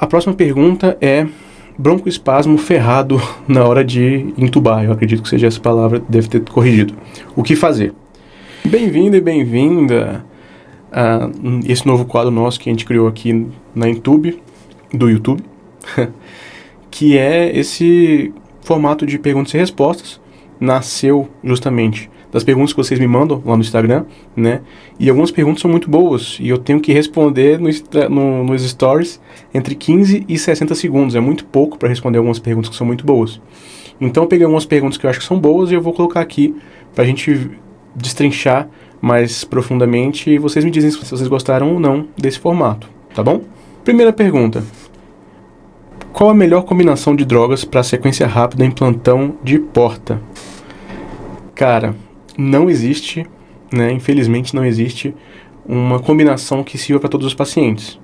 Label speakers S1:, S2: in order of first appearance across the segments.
S1: A próxima pergunta é broncoespasmo ferrado na hora de entubar. Eu acredito que seja essa palavra, deve ter corrigido. O que fazer? Bem-vindo e bem-vinda a esse novo quadro nosso que a gente criou aqui na YouTube, do YouTube, que é esse formato de perguntas e respostas. Nasceu justamente das perguntas que vocês me mandam lá no Instagram, né? E algumas perguntas são muito boas e eu tenho que responder nos stories entre 15 e 60 segundos. É muito pouco para responder algumas perguntas que são muito boas. Então eu peguei algumas perguntas que eu acho que são boas e eu vou colocar aqui para a gente destrinchar mais profundamente e vocês me dizem se vocês gostaram ou não desse formato, tá bom? Primeira pergunta. Qual a melhor combinação de drogas para sequência rápida em plantão de porta? Cara, não existe, né? Infelizmente não existe uma combinação que sirva para todos os pacientes.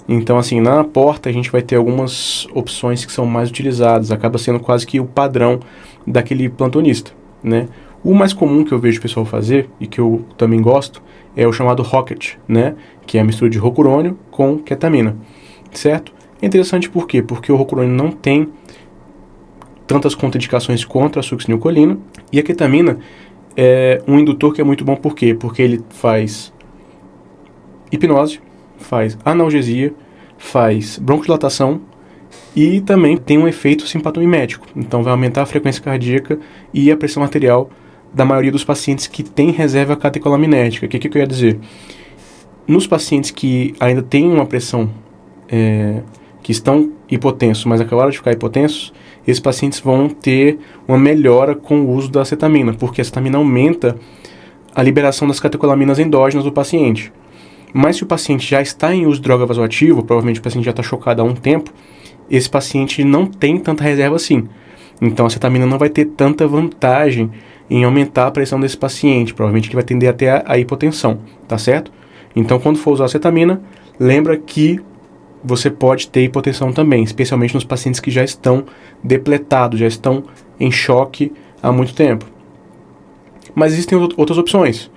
S1: Então, assim, na porta a gente vai ter algumas opções que são mais utilizadas, acaba sendo quase que o padrão daquele plantonista, né? O mais comum que eu vejo o pessoal fazer, e que eu também gosto, é o chamado Rocket, né? Que é a mistura de rocurônio com ketamina, certo? É interessante por quê? Porque o rocurônio não tem tantas contraindicações contra a succinilcolina, e a ketamina é um indutor que é muito bom, por quê? Porque ele faz hipnose, faz analgesia, faz broncodilatação e também tem um efeito simpatomimético. Então vai aumentar a frequência cardíaca e a pressão arterial da maioria dos pacientes que tem reserva catecolaminética. O que eu quero dizer? Nos pacientes que ainda têm uma pressão, que estão hipotensos, mas acabaram de ficar hipotensos, esses pacientes vão ter uma melhora com o uso da acetamina, porque a acetamina aumenta a liberação das catecolaminas endógenas do paciente. Mas se o paciente já está em uso de droga vasoativa, provavelmente o paciente já está chocado há um tempo, esse paciente não tem tanta reserva assim. Então a acetamina não vai ter tanta vantagem em aumentar a pressão desse paciente, provavelmente que vai tender até a hipotensão, tá certo? Então quando for usar acetamina, lembra que você pode ter hipotensão também, especialmente nos pacientes que já estão depletados, já estão em choque há muito tempo. Mas existem outras opções.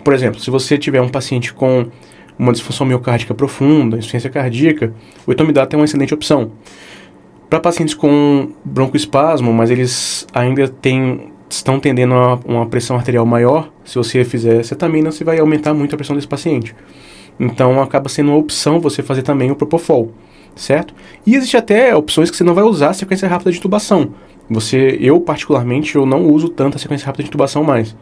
S1: Por exemplo, se você tiver um paciente com uma disfunção miocárdica profunda, insuficiência cardíaca, o etomidate é uma excelente opção. Para pacientes com broncoespasmo, mas eles ainda estão tendendo a uma pressão arterial maior, se você fizer acetamina, você vai aumentar muito a pressão desse paciente. Então acaba sendo uma opção você fazer também o Propofol, certo? E existe até opções que você não vai usar a sequência rápida de intubação. Eu particularmente, eu não uso tanto a sequência rápida de intubação mais,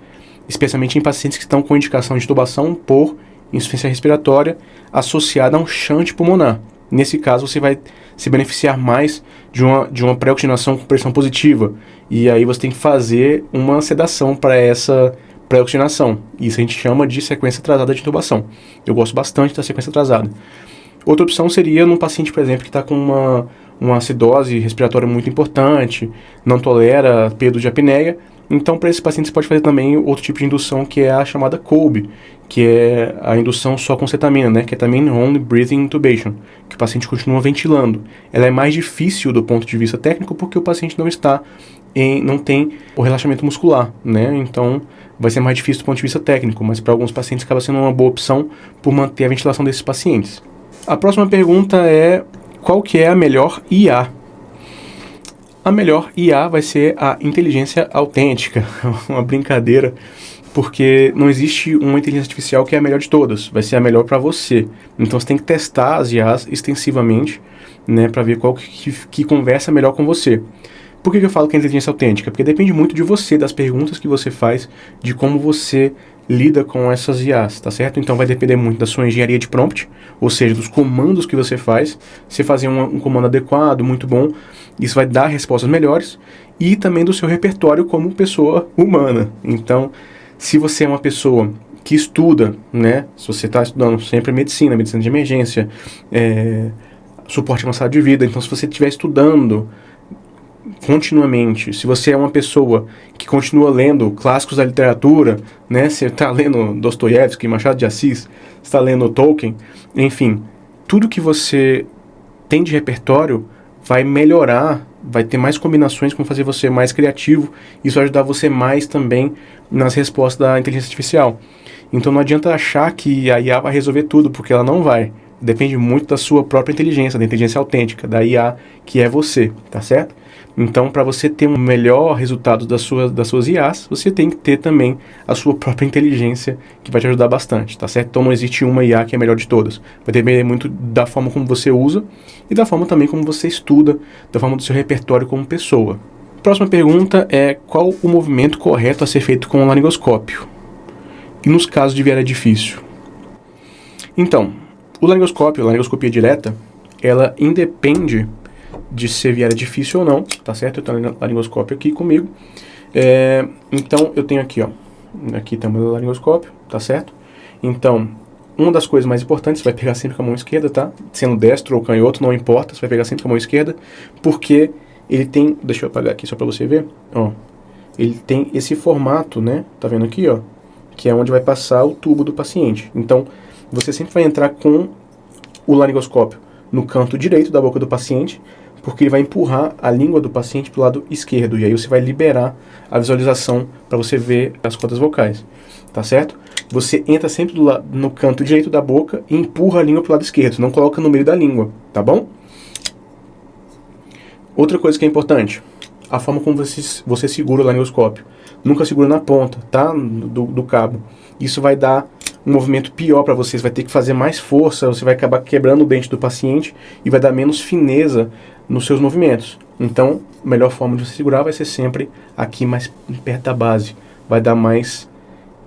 S1: especialmente em pacientes que estão com indicação de intubação por insuficiência respiratória associada a um shunt pulmonar. Nesse caso, você vai se beneficiar mais de uma pré-oxigenação com pressão positiva. E aí você tem que fazer uma sedação para essa pré-oxigenação. Isso a gente chama de sequência atrasada de intubação. Eu gosto bastante da sequência atrasada. Outra opção seria num paciente, por exemplo, que está com uma acidose respiratória muito importante, não tolera período de apneia. Então, para esse paciente, você pode fazer também outro tipo de indução, que é a chamada COBE, que é a indução só com cetamina, né? Ketamine Only Breathing Intubation, que o paciente continua ventilando. Ela é mais difícil do ponto de vista técnico porque o paciente não tem o relaxamento muscular, né? Então, vai ser mais difícil do ponto de vista técnico, mas para alguns pacientes acaba sendo uma boa opção por manter a ventilação desses pacientes. A próxima pergunta é: qual que é a melhor IA? A melhor IA vai ser a inteligência autêntica, uma brincadeira, porque não existe uma inteligência artificial que é a melhor de todas, vai ser a melhor para você. Então você tem que testar as IAs extensivamente, né, para ver qual que conversa melhor com você. Por que eu falo que é inteligência autêntica? Porque depende muito de você, das perguntas que você faz, de como você lida com essas IAs, tá certo? Então vai depender muito da sua engenharia de prompt, ou seja, dos comandos que você faz. Se fazer um comando adequado, muito bom, isso vai dar respostas melhores, e também do seu repertório como pessoa humana. Então, se você é uma pessoa que estuda, né? Se você está estudando sempre medicina de emergência, suporte avançado de vida, então se você estiver estudando continuamente, se você é uma pessoa que continua lendo clássicos da literatura, né? Você está lendo Dostoiévski, Machado de Assis, você está lendo Tolkien, enfim, tudo que você tem de repertório vai melhorar, vai ter mais combinações que vão fazer você mais criativo, isso vai ajudar você mais também nas respostas da inteligência artificial. Então não adianta achar que a IA vai resolver tudo, porque ela não vai, depende muito da sua própria inteligência, da inteligência autêntica, da IA, que é você, tá certo? Então, para você ter um melhor resultado das suas IAs, você tem que ter também a sua própria inteligência, que vai te ajudar bastante, tá certo? Então, não existe uma IA que é a melhor de todas. Vai depender muito da forma como você usa e da forma também como você estuda, da forma do seu repertório como pessoa. Próxima pergunta é: qual o movimento correto a ser feito com o laringoscópio? E nos casos de viária difícil? Então, o laringoscópio, a laringoscopia direta, ela independe de ser viária difícil ou não, tá certo? Eu tenho o laringoscópio aqui comigo. Então, eu tenho aqui, ó. Aqui tem o meu laringoscópio, tá certo? Então, uma das coisas mais importantes, você vai pegar sempre com a mão esquerda, tá? Sendo destro ou canhoto, não importa, você vai pegar sempre com a mão esquerda, porque ele tem, deixa eu apagar aqui só pra você ver, ó. Ele tem esse formato, né? Tá vendo aqui, ó? Que é onde vai passar o tubo do paciente. Então, você sempre vai entrar com o laringoscópio no canto direito da boca do paciente, porque ele vai empurrar a língua do paciente para o lado esquerdo, e aí você vai liberar a visualização para você ver as cordas vocais, tá certo? Você entra sempre no canto direito da boca e empurra a língua para o lado esquerdo, não coloca no meio da língua, tá bom? Outra coisa que é importante, a forma como você segura o laringoscópio. Nunca segura na ponta, tá? Do cabo. Isso vai dar um movimento pior para você vai ter que fazer mais força, você vai acabar quebrando o dente do paciente e vai dar menos fineza nos seus movimentos. Então, a melhor forma de você segurar vai ser sempre aqui mais perto da base. Vai dar mais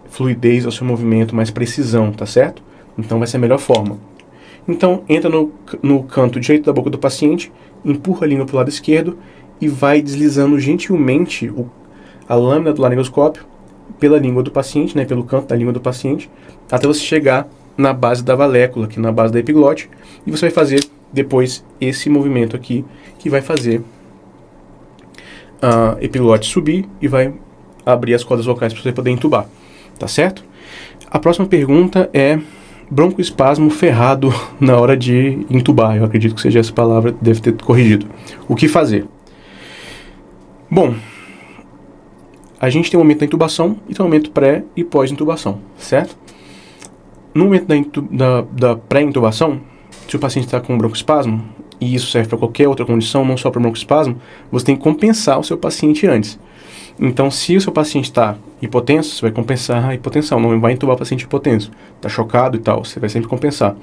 S1: fluidez ao seu movimento, mais precisão, tá certo? Então vai ser a melhor forma. Então, entra no canto direito da boca do paciente, empurra a língua para o lado esquerdo e vai deslizando gentilmente a lâmina do laringoscópio pela língua do paciente, né, pelo canto da língua do paciente, até você chegar na base da valécula, aqui na base da epiglote, e você vai fazer depois esse movimento aqui, que vai fazer a epiglote subir e vai abrir as cordas vocais para você poder entubar, tá certo? A próxima pergunta é: broncoespasmo ferrado na hora de entubar. Eu acredito que seja essa palavra, deve ter corrigido. O que fazer? Bom, a gente tem um momento da intubação e tem um momento pré e pós-intubação, certo? No momento da pré-intubação, se o paciente está com broncoespasmo, e isso serve para qualquer outra condição, não só para broncoespasmo, você tem que compensar o seu paciente antes. Então, se o seu paciente está hipotenso, você vai compensar a hipotensão, não vai intubar o paciente hipotenso. Está chocado e tal, você vai sempre compensar.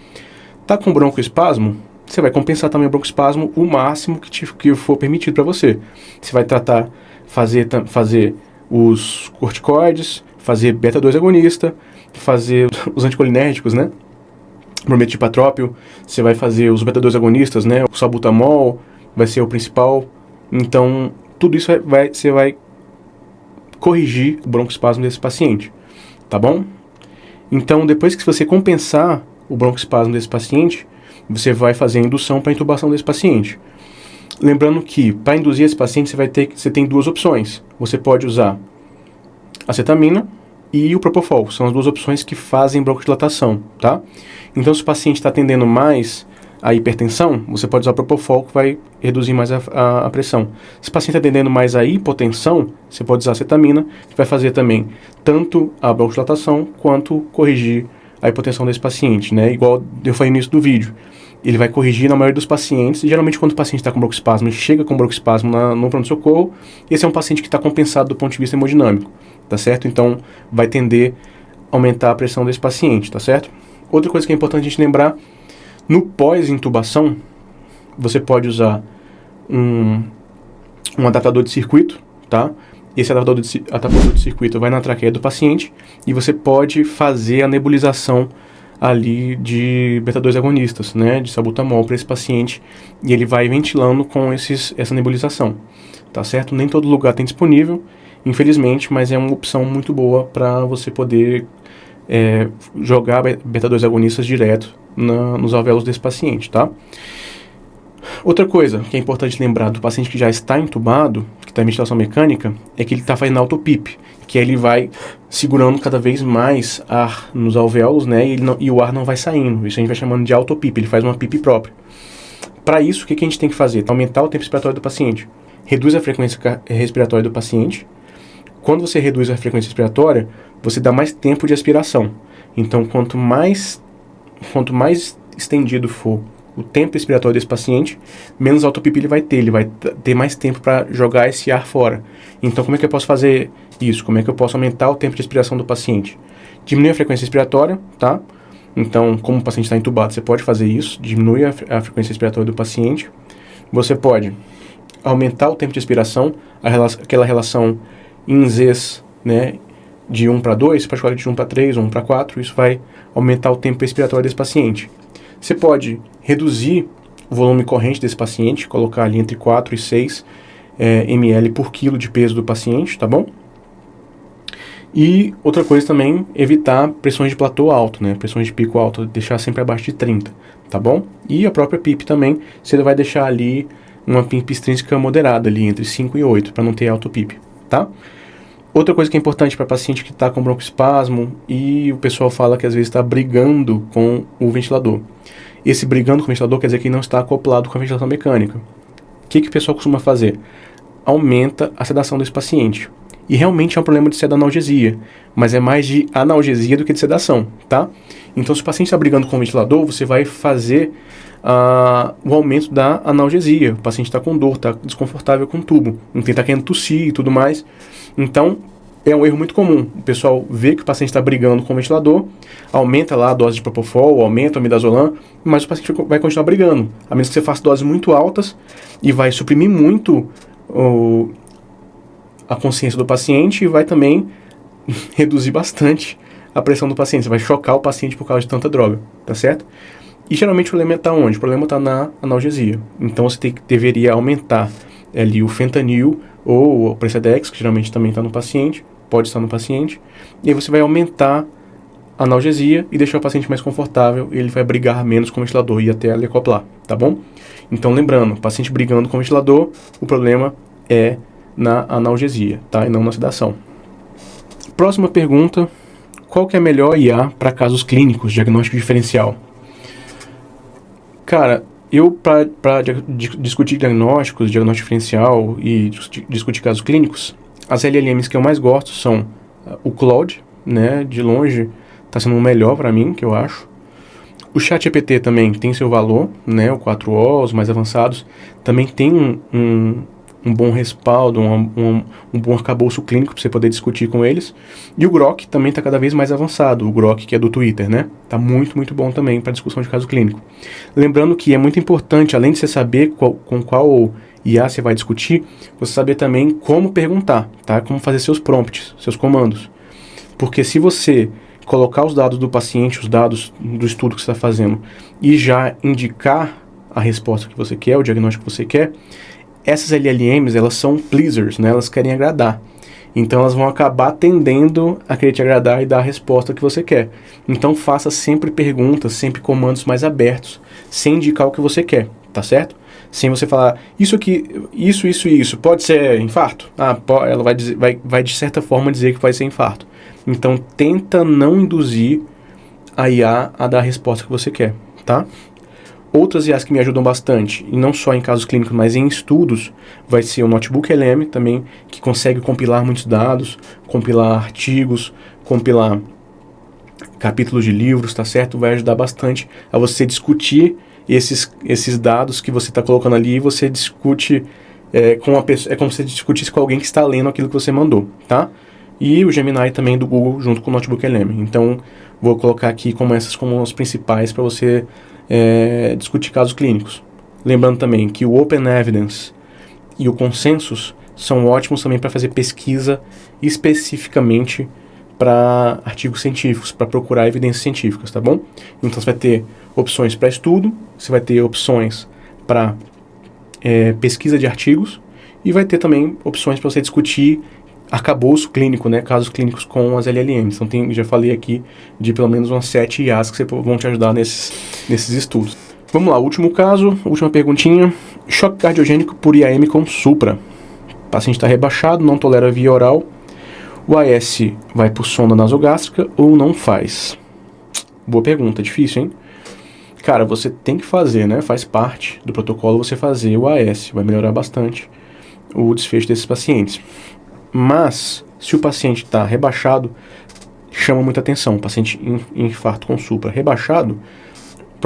S1: Está com broncoespasmo, você vai compensar também o broncoespasmo o máximo que for permitido para você. Você vai tratar, fazer os corticoides, fazer beta-2 agonista, fazer os anticolinérgicos, né? Brometipatrópio, você vai fazer os beta-2 agonistas, né? O salbutamol vai ser o principal. Então, tudo isso você vai corrigir o broncoespasmo desse paciente, tá bom? Então, depois que você compensar o broncoespasmo desse paciente, você vai fazer a indução para a intubação desse paciente. Lembrando que, para induzir esse paciente, você tem duas opções. Você pode usar acetamina e o propofol. São as duas opções que fazem broncodilatação, tá? Então, se o paciente está atendendo mais a hipertensão, você pode usar o propofol, que vai reduzir mais a pressão. Se o paciente está atendendo mais a hipotensão, você pode usar acetamina, que vai fazer também tanto a broncodilatação quanto corrigir a hipotensão desse paciente, né? Igual eu falei no início do vídeo. Ele vai corrigir na maioria dos pacientes, e geralmente quando o paciente está com broncoespasmo, ele chega com broncoespasmo no pronto-socorro, esse é um paciente que está compensado do ponto de vista hemodinâmico, tá certo? Então, vai tender a aumentar a pressão desse paciente, tá certo? Outra coisa que é importante a gente lembrar, no pós-intubação, você pode usar um adaptador de circuito, tá? Esse adaptador de circuito vai na traqueia do paciente e você pode fazer a nebulização ali de beta-2 agonistas, né, de salbutamol para esse paciente, e ele vai ventilando com essa nebulização, tá certo? Nem todo lugar tem disponível, infelizmente, mas é uma opção muito boa para você poder jogar beta-2 agonistas direto nos alvéolos desse paciente, tá? Outra coisa que é importante lembrar do paciente que já está entubado, que está em ventilação mecânica, é que ele está fazendo autopip, que ele vai segurando cada vez mais ar nos alvéolos, né, e o ar não vai saindo. Isso a gente vai chamando de autopip, ele faz uma PIP própria. Para isso, o que a gente tem que fazer? Aumentar o tempo respiratório do paciente. Reduz a frequência respiratória do paciente. Quando você reduz a frequência respiratória, você dá mais tempo de aspiração. Então, quanto mais estendido for o tempo respiratório desse paciente, menos autopipi ele vai ter mais tempo para jogar esse ar fora. Então, como é que eu posso fazer isso? Como é que eu posso aumentar o tempo de respiração do paciente? Diminuir a frequência respiratória, tá? Então, como o paciente está entubado, você pode fazer isso, diminuir a frequência respiratória do paciente. Você pode aumentar o tempo de respiração, aquela relação em Zs, né, de 1 para 2, você pode colocar de 1 para 3, 1 para 4, isso vai aumentar o tempo respiratório desse paciente. Você pode reduzir o volume corrente desse paciente, colocar ali entre 4 e 6 ml por quilo de peso do paciente, tá bom? E outra coisa também, evitar pressões de platô alto, né? Pressões de pico alto, deixar sempre abaixo de 30, tá bom? E a própria PIP também, você vai deixar ali uma PIP extrínseca moderada ali, entre 5 e 8, para não ter alto PIP, tá? Outra coisa que é importante para paciente que está com broncoespasmo e o pessoal fala que às vezes está brigando com o ventilador. Esse brigando com o ventilador quer dizer que não está acoplado com a ventilação mecânica. O que o pessoal costuma fazer? Aumenta a sedação desse paciente. E realmente é um problema de analgesia, mas é mais de analgesia do que de sedação, tá? Então, se o paciente está brigando com o ventilador, você vai fazer o aumento da analgesia. O paciente está com dor, está desconfortável com o tubo, não está querendo tossir e tudo mais. Então, é um erro muito comum. O pessoal vê que o paciente está brigando com o ventilador, aumenta lá a dose de propofol, aumenta o midazolam, mas o paciente vai continuar brigando, a menos que você faça doses muito altas e vai suprimir muito a consciência do paciente e vai também reduzir bastante a pressão do paciente. Você vai chocar o paciente por causa de tanta droga, tá certo? E geralmente o problema está onde? O problema está na analgesia. Então você deveria aumentar ali o fentanil ou o Precedex, que geralmente também está no paciente, pode estar no paciente, e aí você vai aumentar a analgesia e deixar o paciente mais confortável, e ele vai brigar menos com o ventilador e até ele acoplar, tá bom? Então lembrando, paciente brigando com o ventilador, o problema é na analgesia, tá? E não na sedação. Próxima pergunta, qual que é a melhor IA para casos clínicos, diagnóstico diferencial? Cara, eu para discutir diagnóstico diferencial e discutir casos clínicos, as LLMs que eu mais gosto são o Claude, né, de longe está sendo o melhor para mim, que eu acho. O ChatGPT também tem seu valor, né, o 4O, os mais avançados, também tem um bom respaldo, um bom arcabouço clínico para você poder discutir com eles. E o Grok também está cada vez mais avançado, o Grok que é do Twitter, né? Está muito, muito bom também para discussão de caso clínico. Lembrando que é muito importante, além de você saber com qual IA você vai discutir, você saber também como perguntar, tá? Como fazer seus prompts, seus comandos. Porque se você colocar os dados do paciente, os dados do estudo que você está fazendo, e já indicar a resposta que você quer, o diagnóstico que você quer, essas LLMs, elas são pleasers, né? Elas querem agradar. Então, elas vão acabar tendendo a querer te agradar e dar a resposta que você quer. Então, faça sempre perguntas, sempre comandos mais abertos, sem indicar o que você quer, tá certo? Sem você falar, isso aqui, isso, pode ser infarto? Ela vai de certa forma dizer que vai ser infarto. Então, tenta não induzir a IA a dar a resposta que você quer, tá? Outras IAs que me ajudam bastante, e não só em casos clínicos, mas em estudos, vai ser o Notebook LM também, que consegue compilar muitos dados, compilar artigos, compilar capítulos de livros, tá certo? Vai ajudar bastante a você discutir esses dados que você está colocando ali e você discute com a pessoa, é como se você discutisse com alguém que está lendo aquilo que você mandou, tá? E o Gemini também do Google junto com o Notebook LM. Então, vou colocar aqui como as principais para você discutir casos clínicos. Lembrando também que o Open Evidence e o Consensus são ótimos também para fazer pesquisa especificamente para artigos científicos, para procurar evidências científicas, tá bom? Então você vai ter opções para estudo, você vai ter opções para pesquisa de artigos e vai ter também opções para você discutir arcabouço clínico, né, casos clínicos com as LLMs. Então já falei aqui de pelo menos umas 7 IAs que vão te ajudar nesses estudos. Vamos lá, último caso, última perguntinha. Choque cardiogênico por IAM com supra. O paciente está rebaixado, não tolera via oral. O AS vai por sonda nasogástrica ou não faz? Boa pergunta, difícil, hein? Cara, você tem que fazer, né? Faz parte do protocolo você fazer o AS. Vai melhorar bastante o desfecho desses pacientes. Mas, se o paciente está rebaixado, chama muita atenção. O paciente em infarto com supra rebaixado,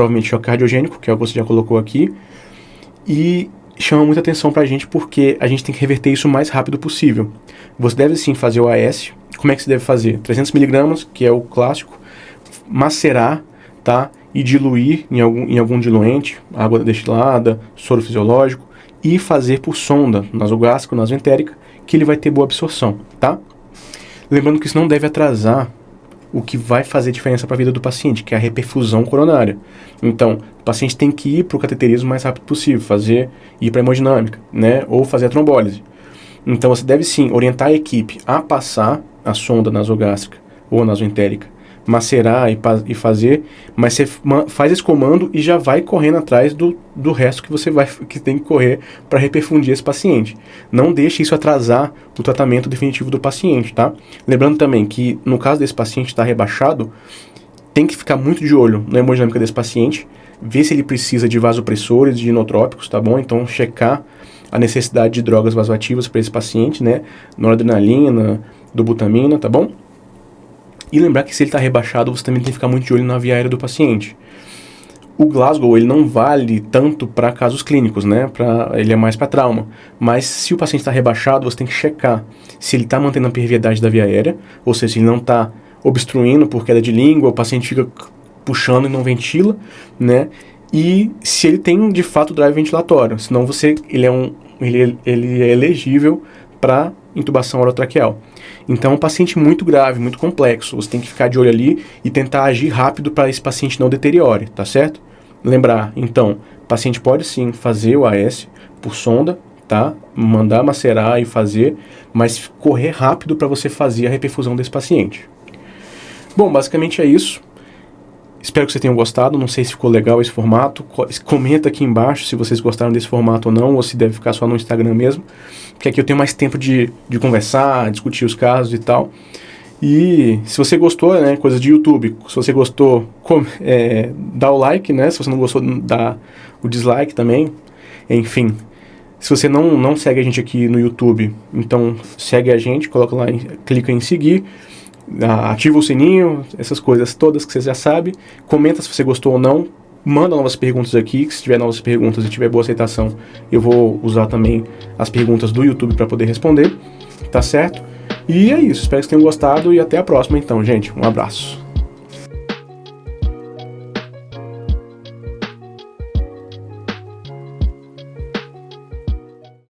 S1: provavelmente choque cardiogênico, que é o que você já colocou aqui, e chama muita atenção pra gente porque a gente tem que reverter isso o mais rápido possível. Você deve sim fazer o AS. Como é que você deve fazer? 300 mg, que é o clássico, macerar, tá? E diluir em algum diluente, água destilada, soro fisiológico, e fazer por sonda, nasogástrica, nasoentérica, que ele vai ter boa absorção, tá? Lembrando que isso não deve atrasar o que vai fazer diferença para a vida do paciente, que é a reperfusão coronária. Então, o paciente tem que ir para o cateterismo o mais rápido possível, ir para a hemodinâmica, né? Ou fazer a trombólise. Então, você deve sim orientar a equipe a passar a sonda nasogástrica ou nasoentérica, macerar e fazer, mas você faz esse comando e já vai correndo atrás do resto que tem que correr para reperfundir esse paciente. Não deixe isso atrasar o tratamento definitivo do paciente, tá? Lembrando também que no caso desse paciente estar rebaixado, tem que ficar muito de olho na hemodinâmica desse paciente, ver se ele precisa de vasopressores, de inotrópicos, tá bom? Então checar a necessidade de drogas vasoativas para esse paciente, né? Noradrenalina, dobutamina, tá bom? E lembrar que se ele está rebaixado, você também tem que ficar muito de olho na via aérea do paciente. O Glasgow, ele não vale tanto para casos clínicos, né? Ele é mais para trauma. Mas se o paciente está rebaixado, você tem que checar se ele está mantendo a perviedade da via aérea, ou seja, se ele não está obstruindo por queda de língua, o paciente fica puxando e não ventila, né? E se ele tem, de fato, drive ventilatório. Senão ele é elegível para intubação orotraqueal. Então é um paciente muito grave, muito complexo. Você tem que ficar de olho ali e tentar agir rápido para esse paciente não deteriore, tá certo? Lembrar, então, o paciente pode sim fazer o AS por sonda, tá? Mandar macerar e fazer, mas correr rápido para você fazer a reperfusão desse paciente. Bom, basicamente é isso. Espero que vocês tenham gostado. Não sei se ficou legal esse formato. Comenta aqui embaixo se vocês gostaram desse formato ou não, ou se deve ficar só no Instagram mesmo. Porque aqui eu tenho mais tempo de conversar, discutir os casos e tal. E se você gostou, né, coisa de YouTube, se você gostou, dá o like, né? Se você não gostou, dá o dislike também. Enfim, se você não segue a gente aqui no YouTube, então segue a gente, coloca lá, clica em seguir. Ativa o sininho, essas coisas todas que você já sabe. Comenta se você gostou ou não. Manda novas perguntas aqui, que se tiver novas perguntas e tiver boa aceitação, eu vou usar também as perguntas do YouTube para poder responder, tá certo? E é isso, espero que vocês tenham gostado e até a próxima então, gente. Um abraço.